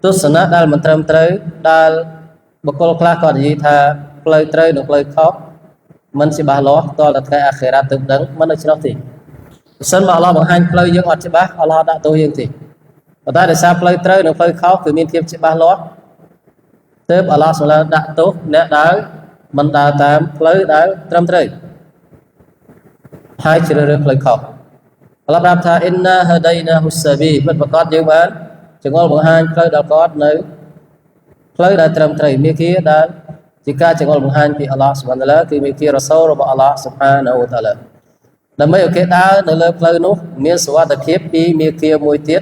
ទស្សនៈដែលមិនត្រឹមត្រូវដែលបុគ្គលខ្លះក៏និយាយថាផ្លូវត្រូវនិងផ្លូវខុសមិនច្បាស់លាស់តលតែថ្ងៃអាខិរ៉ាទើបដឹងមិនដូច្នោះទេបើសិនមកអល់ឡោះបង្ហាញផ្លូវយើងអត់ច្បាស់អល់ឡោះដាក់ទោសយើងទេប៉ុន្តែដោយសារផ្លូវត្រូវនិងផ្លូវខុសគឺមានភាពច្បាស់លាស់ទើបអល់ឡោះសម្រាប់ដាក់ទោសអ្នកដែលមិនដើរតាមផ្លូវដែលត្រឹមត្រូវហើយជ្រើសរើសផ្លូវខុសអល់ឡោះប្រាប់ថាអ៊ីនណាហដៃណាហ៊ុសសាប៊ីពិតប្រាកដយើងបានចង្អុលបង្ហាញផ្លូវដល់គាត់នៅផ្លូវដែលត្រឹមត្រូវមាគ៌ាដែលជាការចង្អុលបង្ហាញពីអល់ឡោះស៊ុបហានតាឡាគឺមាគ៌ារ៉ាសូលរបស់អល់ឡោះស៊ុបហានវតាឡាដើម្បីឲ្យគេដើរនៅលើផ្លូវនោះមានសុវត្ថិភាពពីមាគ៌ាមួយទៀត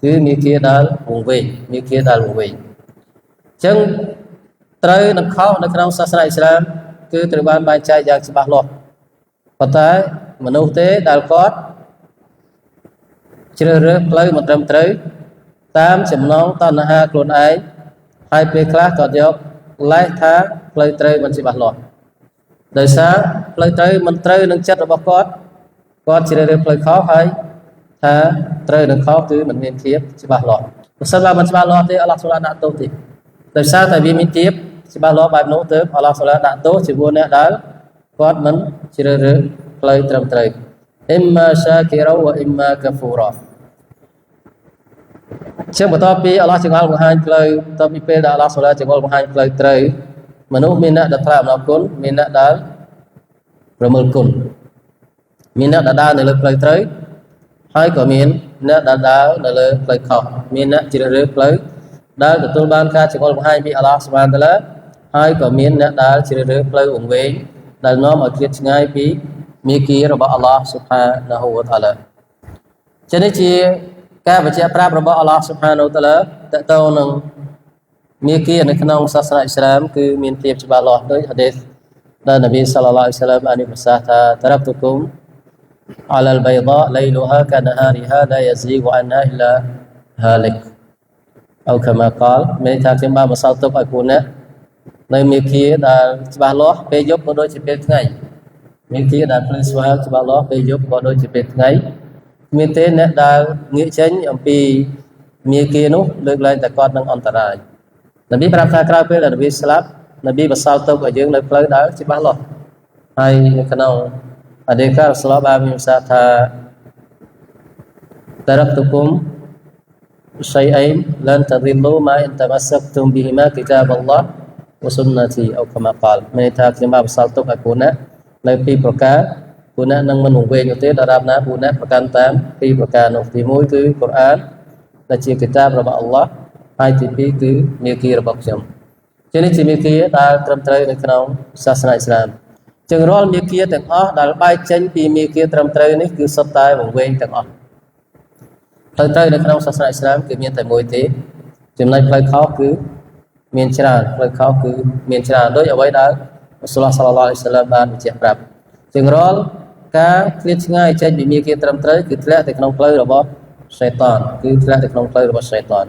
គឺមាគ៌ាដែលវង្វេងមាគ៌ាដែលវង្វេងអញ្ចឹងត្រូវនិងខុសនៅក្នុងសាសនាអ៊ីស្លាមគឺត្រូវបានបែងចែកយ៉ាងច្បាស់លាស់ប៉ុន្តែមនុស្សទេដែលគាត់ជ្រើសរើសផ្លូវមិនត្រឹមត្រូវតាមចំណងតណ្ហាខ្លួនឯងហើយពេលខ្លះក៏យកលេសថាផ្លូវត្រូវមិនច្បាស់លាស់ដោយសារផ្លូវត្រូវមិនត្រូវនឹងចិត្តរបស់គាត់ជ្រើសរើសផ្លូវខុសហើយថាត្រូវនឹងខុសគឺមិនមានភាពច្បាស់លាស់បើសិនបើមិនច្បាស់លាស់ទេអល់ឡោះសូឡាដាក់ទោសទេដោយសារតែវាមានភាពច្បាស់លាស់បែបនោះទើបអល់ឡោះសូឡាដាក់ទោសជាមួយអ្នកដែលគាត់មិនជ្រើសរើសផ្លូវត្រឹមត្រូវអ៊ីម៉ាសាគីរ៉ាវអ៊ីម៉ាកាហ្វូរ៉ាជាងបន្ទាប់ពីអល់ឡោះចង្អុលបង្ហាញផ្លូវបន្ទាប់ពីពេលដែលអល់ឡោះសូឡាចង្អុលបង្ហាញផ្លូវត្រូវមនុស្សមានអ្នកដែលថ្លែងអំណរគុណមានអ្នកដែលប្រមើលគុណមានអ្នកដែលដើរនៅលើផ្លូវត្រូវហើយក៏មានអ្នកដែលដើរនៅលើផ្លូវខុសមានអ្នកជ្រើសរើសផ្លូវដែលទទួលបានការចង្អុលបង្ហាញពីអល់ឡោះស៊ុបហានតាឡាហើយក៏មានអ្នកដែលជ្រើសរើសផ្លូវវង្វេងដែលនាំឲ្យឃ្លាតឆ្ងាយពីមាគ៌ារបស់អល់ឡោះស៊ុបហានាហ៊ូវតាឡាចឹងនេះជាការបញ្ជាក់ប្រាប់របស់អល់ឡោះស៊ុបហានាហ៊ូវតាឡាតទៅនឹងមាគ៌ានៅក្នុងសាសនាអ៊ីស្លាមគឺមានភាពច្បាស់លាស់ដោយហាឌីសដែលនប៊ីសល្លឡោះអាឡៃហ៊ីវសល្លាមបានប្រសាសន៍ថាតារ៉ាក់តុគុមអាឡាល់បៃដាឡៃលូហាកានហារីហាឡាយហ្ស៊ីកអានហាអ៊ីឡាហាលិកអូកាម៉ាកាលមានថាខ្ញុំបានបន្សល់ទុកឲ្យពួកអ្នកនៅមាគ៌ាដែលច្បាស់លាស់ពេលយប់ក៏ដូចជាពេលថ្ងៃមាគ៌ាដែលភ្លឺស្វាងច្បាស់លាស់ពេលយប់ក៏ដូចជាពេលថ្ងៃមានទេអ្នកដែលងាកចេញអំពីមាគ៌ានោះលើកលែងតែគាត់នឹងអន្តរាយនប៊ីប្រាប់ថាក្រោយពេលដែលនប៊ីស្លាប់នប៊ីបន្សល់ទុកឲ្យយើងនៅផ្លូវដែលច្បាស់លាស់ហើយនៅក្នុងអឌីការស្លាប់បានមានប្រសាសន៍ថាតារ៉ាក់តុគុមشيئين لن تضلوا ما إن تمسكتم بهما كتاب الله وسنتي أو كما قال មានថាខ្ញុំបានបន្សល់ទុកឲ្យពួកអ្នកនៅពីរប្រការពួកអ្នកនឹងមិនវង្វេងទេដរាបណាពួកអ្នកប្រកាន់តាមពីរប្រការនោះទី1គឺកូរ៉ានដែលជាគិតាបរបស់អល់ឡោះហើយទី2គឺមាគ៌ារបស់ខ្ញុំជានេះជាមាគ៌ាដែលត្រឹមត្រូវនៅក្នុងសាសនាអ៊ីស្លាមចឹងរាល់មាគ៌ាទាំងអស់ដែលបែកចេញពីមាគ៌ាត្រឹមត្រូវនេះគឺសុទ្ធតែវង្វេងទាំងអស់ផ្លូវត្រូវនៅក្នុងសាសនាអ៊ីស្លាមគឺមានតែមួយទេចំណុចផ្លូវខុសគឺមានច្រើនផ្លូវខុសគឺមានច្រើនដោយអ្វីដែលរ៉ាស៊ូលសល្លឡោះអាឡៃហ៊ីវសល្លាមបានបញ្ជាក់ប្រាប់ជាងរាល់ការឃ្លាតឆ្ងាយចេញពីមាគ៌ាត្រឹមត្រូវគឺធ្លាក់ទៅក្នុងផ្លូវរបស់សៃតានគឺធ្លាក់ទៅក្នុងផ្លូវរបស់សៃតាន